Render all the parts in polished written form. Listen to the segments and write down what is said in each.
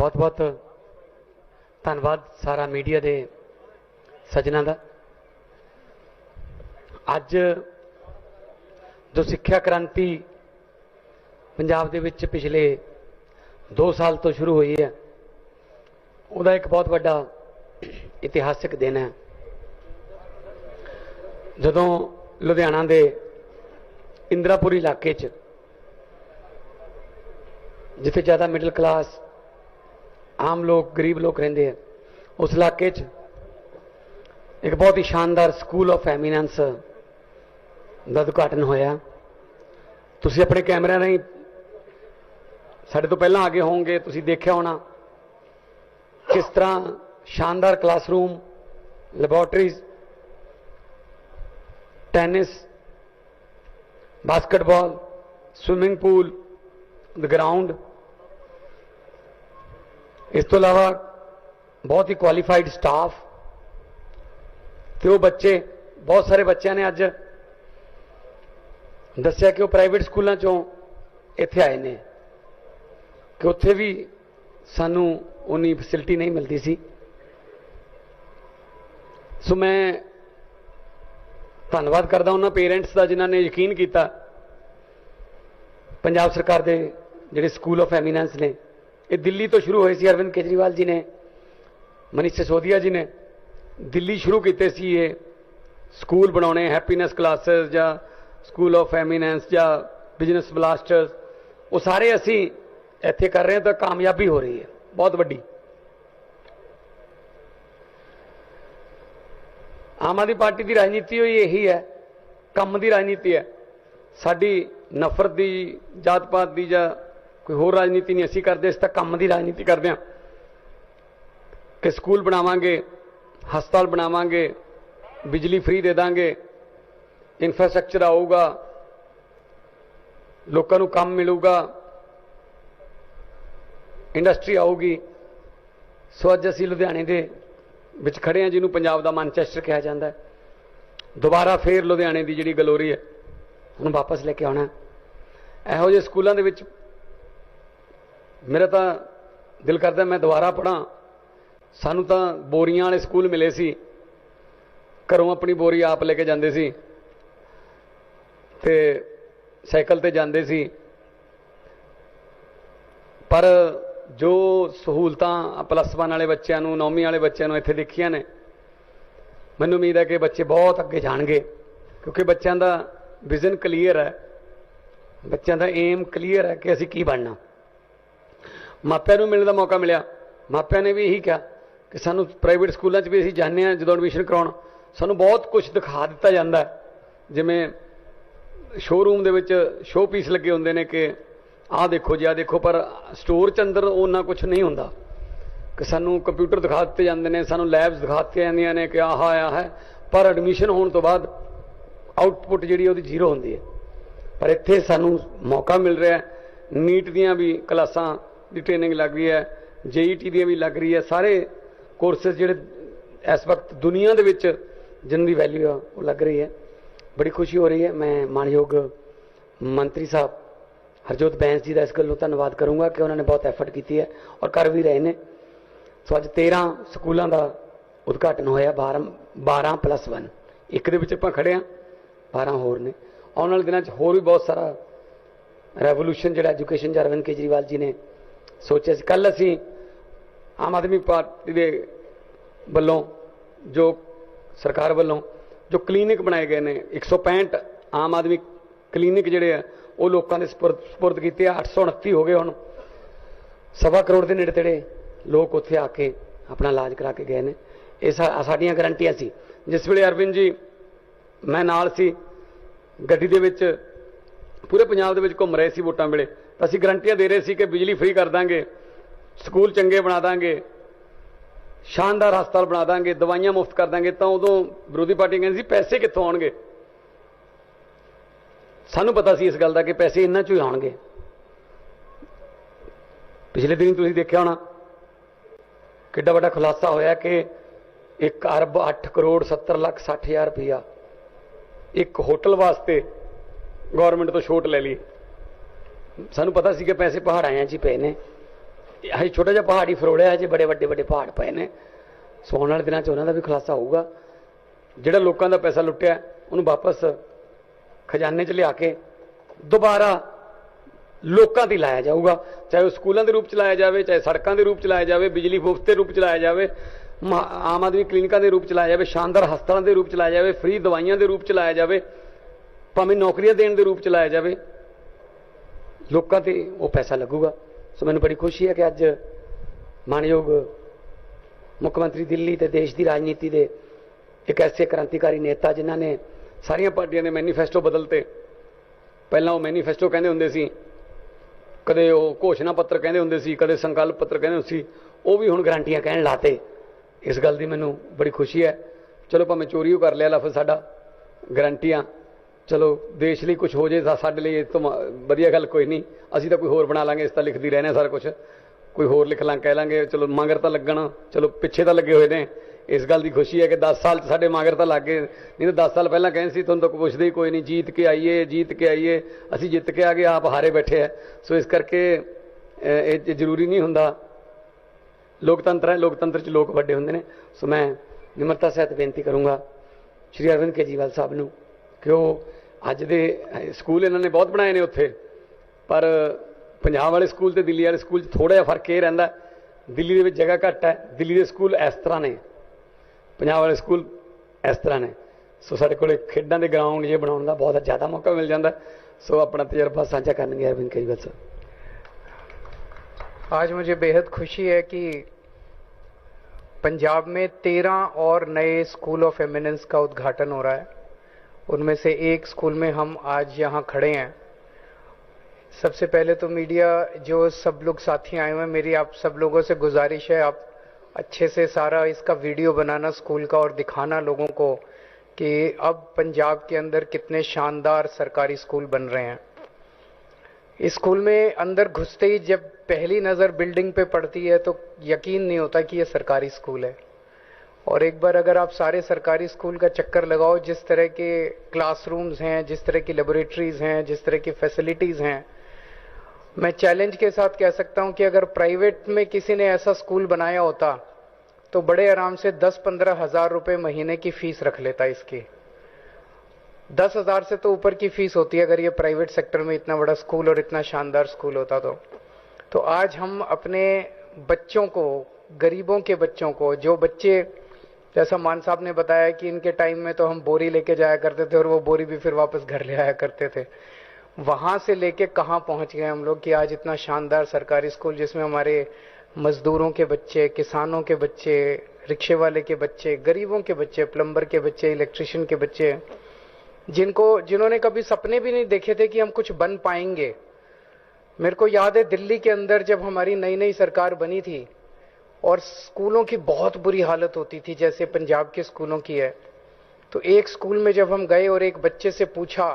बहुत बहुत धन्यवाद सारा मीडिया के सज्जनों का। अज जो सिक्ख्या क्रांति पंजाब दे विच पिछले 2 साल तो शुरू हुई है, उसका एक बहुत बड़ा इतिहासिक दिन है। जदों लुधियाना के इंदिरापुरी इलाके जिथे ज़्यादा मिडल क्लास आम लोग गरीब लोग रहिंदे हैं, उस इलाके एक बहुत ही शानदार स्कूल ऑफ एमीनेंस का उद्घाटन होया। तुसीं अपने कैमरे राहीं साडे तो पहलां आगे होंगे, तुसीं देखिया होना किस तरह शानदार classroom, laboratories, tennis, basketball, swimming pool, ground, इस तो अलावा बहुत ही क्वालीफाइड स्टाफ। तो वो बच्चे, बहुत सारे बच्चों ने अज दस्या कि वो प्राइवेट स्कूलों चों इत्थे आए ने कि उत्थे भी सानू उन्नी फैसिलिटी नहीं मिलती सी। सो मैं धन्यवाद करदा उन्हां पेरेंट्स का जिन्हां ने यकीन किया। पंजाब सरकार के जिहड़े स्कूल ऑफ एमीनेंस ने, ये दिल्ली तो शुरू हुए सी, अरविंद केजरीवाल जी ने, मनीष सिसोदिया जी ने दिल्ली शुरू किए सी ये स्कूल बनाने, हैप्पीनेस क्लासेस या स्कूल ऑफ एमीनेंस या बिजनेस ब्लास्टर्स, वो सारे असी इत्थे कर रहे हैं। तो कामयाबी हो रही है बहुत बड़ी। आम आदमी पार्टी की राजनीति यही है, कम की राजनीति है। साडी नफरत की, जात पात की या कोई होर राजनीति नहीं असी करते, इस तक कम की राजनीति करते हैं कि स्कूल बनावांगे, हस्पताल बनावांगे, बिजली फ्री दे देंगे, इंफ्रास्ट्रक्चर आऊगा, लोगों को काम मिलूगा, इंडस्ट्री आऊगी। सो अज असी लुधियाने के विच खड़े हैं, जिन्होंने पंजाब का मैनचेस्टर कहा जाता है। दोबारा फिर लुधियाने की जी गलोरी है उन्होंने वापस लेके आना। इहो जे स्कूलों के विच मेरा तो दिल करता मैं दोबारा पढ़ा। सानू तो बोरियां वाले स्कूल मिले सी, घरों अपनी बोरी आप लेके जाते सी ते साइकिल ते जाते सी, पर जो सहूलतां +1 वाले बच्चों, 9वीं वाले बच्चों इत्थे देखिया ने, मैनूं उम्मीद है कि बच्चे बहुत अगे जाणगे, क्योंकि बच्चों का विजन क्लीयर है, बच्चों का एम क्लीयर है कि असीं की बनना। मापिਆਂ ਨੂੰ मिलने का मौका मिला, मापिਆਂ ने भी यही कहा कि सानू प्राइवेट स्कूलों भी असीं जाने हैं, जो एडमिशन कराउण सानू बहुत कुछ दिखा दिता जाता है। जिमें शोरूम दे विच शो पीस लगे होंदे ने कि आ देखो जी, आ देखो, पर स्टोर च अंदर उन्ना कुछ नहीं होंदा कि सानू कंप्यूटर दिखा दिते जांदे ने, सानू लैब्स दिखा दित्तियां जांदियां ने कि आह आया है, पर एडमिशन होने तो बाद आउटपुट जिहड़ी ओहदी जीरो होंदी है। पर इत्थे सानू मौका मिल रहा है, नीट दियां भी क्लासां की ट्रेनिंग लग रही है, JET दी भी लग रही है, सारे कोर्सेस जिहड़े इस वक्त दुनिया दे विच जिनकी वैल्यू है वो लग रही है। बड़ी खुशी हो रही है। मैं मानयोग मंत्री साहब हरजोत बैंस जी का इस गलों धन्यवाद करूँगा कि उन्होंने बहुत एफर्ट की है और कर भी रहे हैं। सो अज 13 स्कूलों का उद्घाटन होया, 12+1, एक दे विच आपां खड़े हाँ, 12 होर ने। आने वाले दिनों होर भी बहुत सारा रेवोल्यूशन जो एजुकेशन अरविंद केजरीवाल जी ने सोचा। कल असी आम आदमी पार्टी के वलों, जो सरकार वलों जो क्लीनिक बनाए गए हैं, 165 आम आदमी क्लीनिक जोड़े है वो लोगों ने सपुरद किए। 829 हो गए हुण, 1.25 करोड़ के नेड़े तेड़े लोग उत्थे आके अपना इलाज करा के गए हैं। ये साडियां गारंटियां सी। जिस वेले अरविंद जी मैं नाल सी गड्डी दे विच पूरे पंजाब दे विच घुम रहे सी वोटां वेले, तो असीं गारंटियां दे रहे सी कि बिजली फ्री कर देंगे, स्कूल चंगे बना देंगे, शानदार हस्पताल बना देंगे, दवाइयां मुफ्त कर देंगे। तो उदों विरोधी पार्टी कहती पैसे कित्थों आउणगे। सानू पता सी इस गल का कि पैसे इन्हां चों ही आउणगे। पिछले दिन तुसीं देखिया होना किड्डा वड्डा खुलासा होया कि 1 अरब 8 करोड़ 70 लाख 60 हज़ार रुपया एक होटल वास्ते गौरमेंट तो छूट ले ली। सानू पता सी कि पैसे पहाड़ां 'ਚ ही पे ने, हजे छोटा जिहा पहाड़ ही फरोड़िया, हजे बड़े वड्डे वड्डे पहाड़ पए ने। सो आउण वाले दिनां 'च उन्हां दा भी खुलासा होऊगा। जिहड़ा लोकां दा पैसा लुट्टिया उहनूं वापस खजाने 'च लिया के दोबारा लोकां ते लाया जाऊगा, चाहे वह स्कूलों के रूप च लाया जाए, चाहे सड़कों के रूप च लाया जाए, बिजली मुफ्त के रूप च लाया जाए, आम आदमी क्लीनिकों के रूप च लाया जाए, शानदार हस्पतालों के रूप च लाया जाए, फ्री दवाइयां के रूप च लाया जाए, भावें नौकरियां देने के रूप च लाया जाए, लोगों ते वो पैसा लगूगा। सो मैनूं बड़ी खुशी है कि अज मानयोग मुख्यमंत्री दिल्ली ते देश की राजनीति के एक ऐसे क्रांतिकारी नेता जिन्हों ने सारिया पार्टियां ने मैनीफेस्टो बदलते। पहला वो मैनीफेस्टो कहते होंदे सी, कदे वो घोषणा पत्र कहते होंदे सी, कदे संकल्प पत्र कहते होंदे सी, वो भी हुण गारंटियां कहण लाते। इस गल की मैनूं बड़ी खुशी है। चलो भावें चोरी कर लिया लफ्ज़ साडा, गारंटियां चलो देश लिए कुछ हो जाए साडे लिए तो वधिया गल कोई नहीं, असीं तां कोई होर बना लांगे, इस तां लिखदी रहने सारा कुछ, कोई होर लिख लां कह लांगे, चलो मगर तां लगण, चलो पिछे तां लगे हुए ने। इस गल की खुशी है कि 10 साल साडे मगर तां लग गए, नहीं तो 10 साल पहलां कहते सी तुहानूं तां कोई पुछदे ही कोई नहीं, जीत के आईए जीत के आईए, असीं जित के आ गए आप हारे बैठे है। सो इस करके ये जरूरी नहीं हुंदा, लोकतंत्र है, लोकतंत्र च लोग वड्डे हुंदे ने। सो मैं निमरता सहित बेनती करूँगा श्री अरविंद केजरीवाल साहब नूं कि वो अज दे स्कूल इन्होंने बहुत बनाए ने उत्थे, पर पंजाब वाले स्कूल ते दिल्ली वाले स्कूल थोड़ा जिहा फर्क ये रहिंदा, दिल्ली दे विच जगह घट है, दिल्ली के स्कूल इस तरह ने, पंजाब वाले स्कूल इस तरह ने। सो साडे कोले खेडां दे ग्राउंड ये बनाउण दा बहुत ज़्यादा मौका मिल जाता। सो अपना तजर्बा साझा करनगे अरविंद केजरीवाल साहब। आज मुझे बेहद खुशी है कि पंजाब में 13 और नए स्कूल ऑफ एमिनेंस का उद्घाटन हो रहा है। उनमें से एक स्कूल में हम आज यहाँ खड़े हैं। सबसे पहले तो मीडिया जो सब लोग साथी आए हुए हैं, मेरी आप सब लोगों से गुजारिश है, आप अच्छे से सारा इसका वीडियो बनाना स्कूल का और दिखाना लोगों को कि अब पंजाब के अंदर कितने शानदार सरकारी स्कूल बन रहे हैं। इस स्कूल में अंदर घुसते ही जब पहली नज़र बिल्डिंग पे पड़ती है तो यकीन नहीं होता कि ये सरकारी स्कूल है। और एक बार अगर आप सारे सरकारी स्कूल का चक्कर लगाओ, जिस तरह के क्लासरूम्स हैं, जिस तरह की लेबोरेटरीज हैं, जिस तरह की फैसिलिटीज़ हैं, मैं चैलेंज के साथ कह सकता हूं कि अगर प्राइवेट में किसी ने ऐसा स्कूल बनाया होता तो बड़े आराम से 10-15 हज़ार रुपये महीने की फीस रख लेता। इसकी 10,000 से तो ऊपर की फीस होती है अगर ये प्राइवेट सेक्टर में इतना बड़ा स्कूल और इतना शानदार स्कूल होता तो आज हम अपने बच्चों को, गरीबों के बच्चों को, जो बच्चे, जैसा मान साहब ने बताया कि इनके टाइम में तो हम बोरी लेके जाया करते थे और वो बोरी भी फिर वापस घर ले आया करते थे, वहां से लेके कहां पहुंच गए हम लोग कि आज इतना शानदार सरकारी स्कूल जिसमें हमारे मजदूरों के बच्चे, किसानों के बच्चे, रिक्शे वाले के बच्चे, गरीबों के बच्चे, प्लम्बर के बच्चे, इलेक्ट्रिशियन के बच्चे, जिन्होंने कभी सपने भी नहीं देखे थे कि हम कुछ बन पाएंगे। मेरे को याद है दिल्ली के अंदर जब हमारी नई नई सरकार बनी थी और स्कूलों की बहुत बुरी हालत होती थी जैसे पंजाब के स्कूलों की है, तो एक स्कूल में जब हम गए और एक बच्चे से पूछा,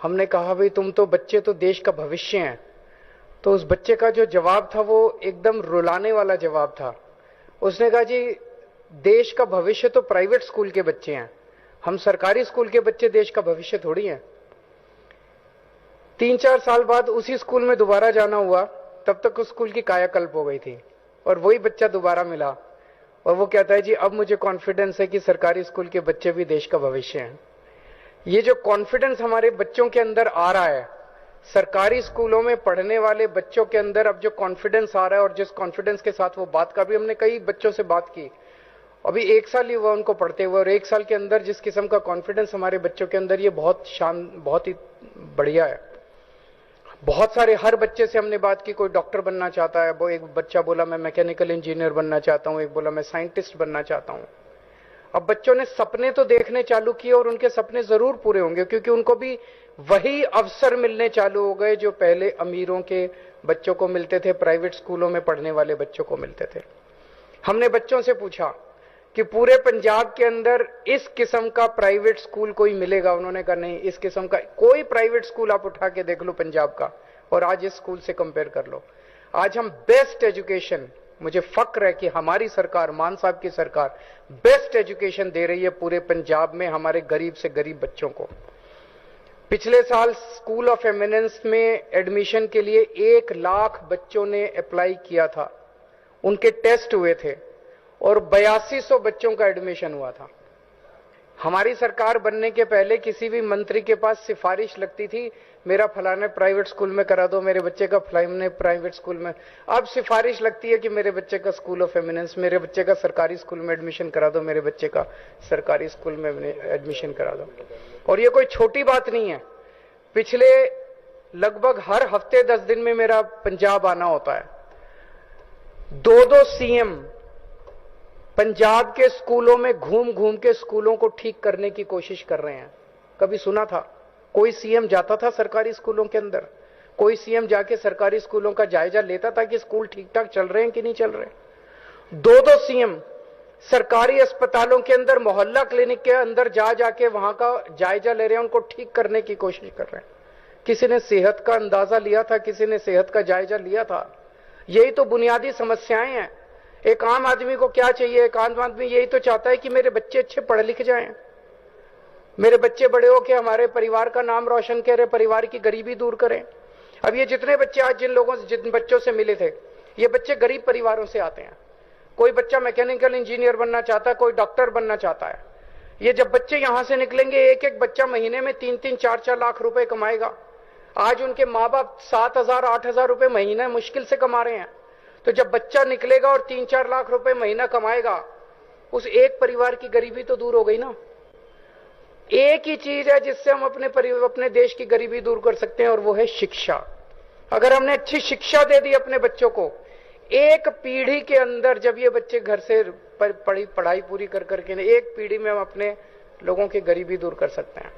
हमने कहा भाई तुम तो बच्चे तो देश का भविष्य हैं, तो उस बच्चे का जो जवाब था वो एकदम रुलाने वाला जवाब था। उसने कहा जी देश का भविष्य तो प्राइवेट स्कूल के बच्चे हैं, हम सरकारी स्कूल के बच्चे देश का भविष्य थोड़ी हैं। 3-4 साल बाद उसी स्कूल में दोबारा जाना हुआ, तब तक उस स्कूल की कायाकल्प हो गई थी और वही बच्चा दोबारा मिला और वो कहता है जी अब मुझे कॉन्फिडेंस है कि सरकारी स्कूल के बच्चे भी देश का भविष्य हैं। ये जो कॉन्फिडेंस हमारे बच्चों के अंदर आ रहा है, सरकारी स्कूलों में पढ़ने वाले बच्चों के अंदर अब जो कॉन्फिडेंस आ रहा है और जिस कॉन्फिडेंस के साथ वो बात कर, भी हमने कई बच्चों से बात की, अभी 1 साल ही हुआ उनको पढ़ते हुए, और 1 साल के अंदर जिस किस्म का कॉन्फिडेंस हमारे बच्चों के अंदर, ये बहुत ही बढ़िया है। बहुत सारे, हर बच्चे से हमने बात की, कोई डॉक्टर बनना चाहता है, वो एक बच्चा बोला मैं मैकेनिकल इंजीनियर बनना चाहता हूं, एक बोला मैं साइंटिस्ट बनना चाहता हूं। अब बच्चों ने सपने तो देखने चालू किए और उनके सपने जरूर पूरे होंगे क्योंकि उनको भी वही अवसर मिलने चालू हो गए जो पहले अमीरों के बच्चों को मिलते थे, प्राइवेट स्कूलों में पढ़ने वाले बच्चों को मिलते थे। हमने बच्चों से पूछा कि पूरे पंजाब के अंदर इस किस्म का प्राइवेट स्कूल कोई मिलेगा? उन्होंने कहा नहीं, इस किस्म का कोई प्राइवेट स्कूल आप उठा के देख लो पंजाब का और आज इस स्कूल से कंपेयर कर लो। आज हम बेस्ट एजुकेशन, मुझे फक्र है कि हमारी सरकार, मान साहब की सरकार बेस्ट एजुकेशन दे रही है पूरे पंजाब में हमारे गरीब से गरीब बच्चों को। पिछले साल स्कूल ऑफ एमिनेंस में एडमिशन के लिए 1 लाख बच्चों ने अप्लाई किया था, उनके टेस्ट हुए थे और 8200 बच्चों का एडमिशन हुआ था। हमारी सरकार बनने के पहले किसी भी मंत्री के पास सिफारिश लगती थी, मेरा फलाने प्राइवेट स्कूल में करा दो, मेरे बच्चे का फलाने प्राइवेट स्कूल में। अब सिफारिश लगती है कि मेरे बच्चे का स्कूल ऑफ एमिनेंस, मेरे बच्चे का सरकारी स्कूल में एडमिशन करा दो, मेरे बच्चे का सरकारी स्कूल में एडमिशन करा दो। और ये कोई छोटी बात नहीं है। पिछले लगभग हर हफ्ते 10 दिन में मेरा पंजाब आना होता है। 2 सीएम पंजाब के स्कूलों में घूम घूम के स्कूलों को ठीक करने की कोशिश कर रहे हैं। कभी सुना था कोई सीएम जाता था सरकारी स्कूलों के अंदर? कोई सीएम जाके सरकारी स्कूलों का जायजा लेता था कि स्कूल ठीक ठाक चल रहे हैं कि नहीं चल रहे? 2 सीएम सरकारी अस्पतालों के अंदर, मोहल्ला क्लिनिक के अंदर जा जाके वहां का जायजा ले रहे हैं, उनको ठीक करने की कोशिश कर रहे हैं। किसी ने सेहत का अंदाजा लिया था? किसी ने सेहत का जायजा लिया था? यही तो बुनियादी समस्याएं हैं। एक आम आदमी को क्या चाहिए? एक आम आदमी यही तो चाहता है कि मेरे बच्चे अच्छे पढ़ लिख जाएं, मेरे बच्चे बड़े हो के हमारे परिवार का नाम रोशन करें, परिवार की गरीबी दूर करें। अब ये जितने बच्चे आज जिन बच्चों से मिले थे, ये बच्चे गरीब परिवारों से आते हैं। कोई बच्चा मैकेनिकल इंजीनियर बनना चाहता है, कोई डॉक्टर बनना चाहता है। ये जब बच्चे यहां से निकलेंगे, एक एक बच्चा महीने में 3-3, 4-4 लाख रुपए कमाएगा। आज उनके माँ बाप 7,000, 8,000 रुपए महीना मुश्किल से कमा रहे हैं। तो जब बच्चा निकलेगा और 3-4 लाख रुपए महीना कमाएगा, उस एक परिवार की गरीबी तो दूर हो गई ना। एक ही चीज है जिससे हम अपने देश की गरीबी दूर कर सकते हैं, और वो है शिक्षा। अगर हमने अच्छी शिक्षा दे दी अपने बच्चों को, एक पीढ़ी के अंदर जब ये बच्चे घर से पढ़ाई पूरी कर करके, एक पीढ़ी में हम अपने लोगों की गरीबी दूर कर सकते हैं।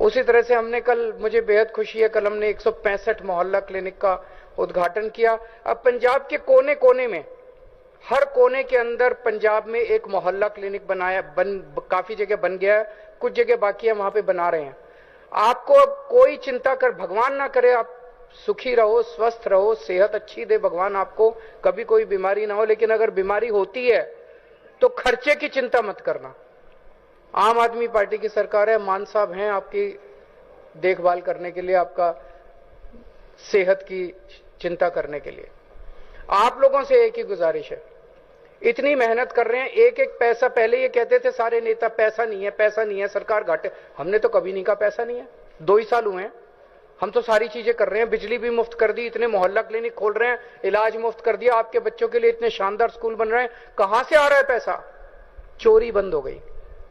उसी तरह से हमने कल, मुझे बेहद खुशी है, कल हमने 165 मोहल्ला क्लिनिक का उद्घाटन किया। अब पंजाब के कोने कोने में, हर कोने के अंदर पंजाब में एक मोहल्ला क्लिनिक काफी जगह बन गया है, कुछ जगह बाकी है, वहां पे बना रहे हैं। आपको अब कोई चिंता कर, भगवान ना करे आप सुखी रहो, स्वस्थ रहो, सेहत अच्छी दे भगवान आपको, कभी कोई बीमारी ना हो। लेकिन अगर बीमारी होती है तो खर्चे की चिंता मत करना। आम आदमी पार्टी की सरकार है, मान साहब हैं आपकी देखभाल करने के लिए, आपका सेहत की चिंता करने के लिए। आप लोगों से एक ही गुजारिश है, इतनी मेहनत कर रहे हैं, एक एक पैसा, पहले ये कहते थे सारे नेता पैसा नहीं है, पैसा नहीं है, सरकार घाटे। हमने तो कभी नहीं कहा पैसा नहीं है। 2 ही साल हुए हैं, हम तो सारी चीजें कर रहे हैं। बिजली भी मुफ्त कर दी, इतने मोहल्ला क्लिनिक खोल रहे हैं, इलाज मुफ्त कर दिया, आपके बच्चों के लिए इतने शानदार स्कूल बन रहे हैं। कहां से आ रहा है पैसा? चोरी बंद हो गई।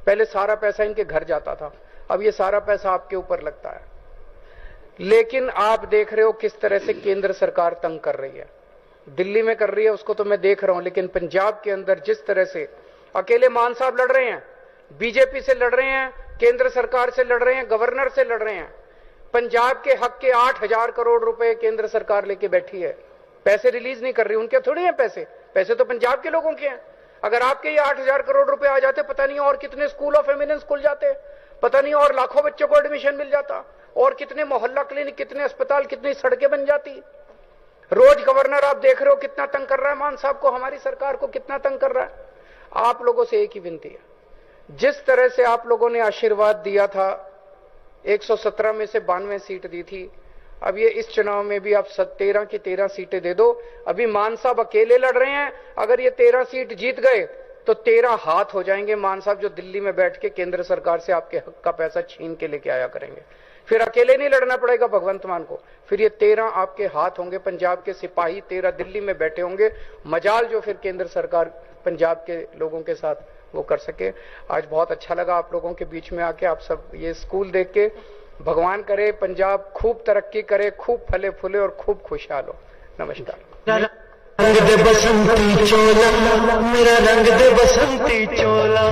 पहले सारा पैसा इनके घर जाता था, अब ये सारा पैसा आपके ऊपर लगता है। लेकिन आप देख रहे हो किस तरह से केंद्र सरकार तंग कर रही है। दिल्ली में कर रही है उसको तो मैं देख रहा हूं, लेकिन पंजाब के अंदर जिस तरह से अकेले मान साहब लड़ रहे हैं, बीजेपी से लड़ रहे हैं, केंद्र सरकार से लड़ रहे हैं, गवर्नर से लड़ रहे हैं। पंजाब के हक के 8,000 करोड़ रुपए केंद्र सरकार लेके बैठी है, पैसे रिलीज नहीं कर रही। उनके थोड़ी हैं पैसे, पैसे तो पंजाब के लोगों के हैं। अगर आपके ये 8,000 करोड़ रुपए आ जाते, पता नहीं और कितने स्कूल ऑफ एमिनेंस खुल जाते, पता नहीं और लाखों बच्चों को एडमिशन मिल जाता, और कितने मोहल्ला क्लिनिक, कितने अस्पताल, कितनी सड़कें बन जाती। रोज गवर्नर आप देख रहे हो कितना तंग कर रहा है मान साहब को, हमारी सरकार को कितना तंग कर रहा है। आप लोगों से एक ही विनती है, जिस तरह से आप लोगों ने आशीर्वाद दिया था, 117 में से 92 सीट दी थी, अब ये इस चुनाव में भी आप 13 की 13 सीटें दे दो। अभी मान साहब अकेले लड़ रहे हैं, अगर ये 13 सीट जीत गए तो 13 हाथ हो जाएंगे मान साहब, जो दिल्ली में बैठ के केंद्र सरकार से आपके हक का पैसा छीन के लेके आया करेंगे। फिर अकेले नहीं लड़ना पड़ेगा भगवंत मान को, फिर ये 13 आपके हाथ होंगे, पंजाब के सिपाही 13 दिल्ली में बैठे होंगे। मजाल जो फिर केंद्र सरकार पंजाब के लोगों के साथ वो कर सके। आज बहुत अच्छा लगा आप लोगों के बीच में आके, आप सब ये स्कूल देख के। भगवान करे पंजाब खूब तरक्की करे, खूब फले फूले और खूब खुशहाल हो। नमस्कार। रंग दे बसंती चोला, मेरा रंग दे बसंती चोला।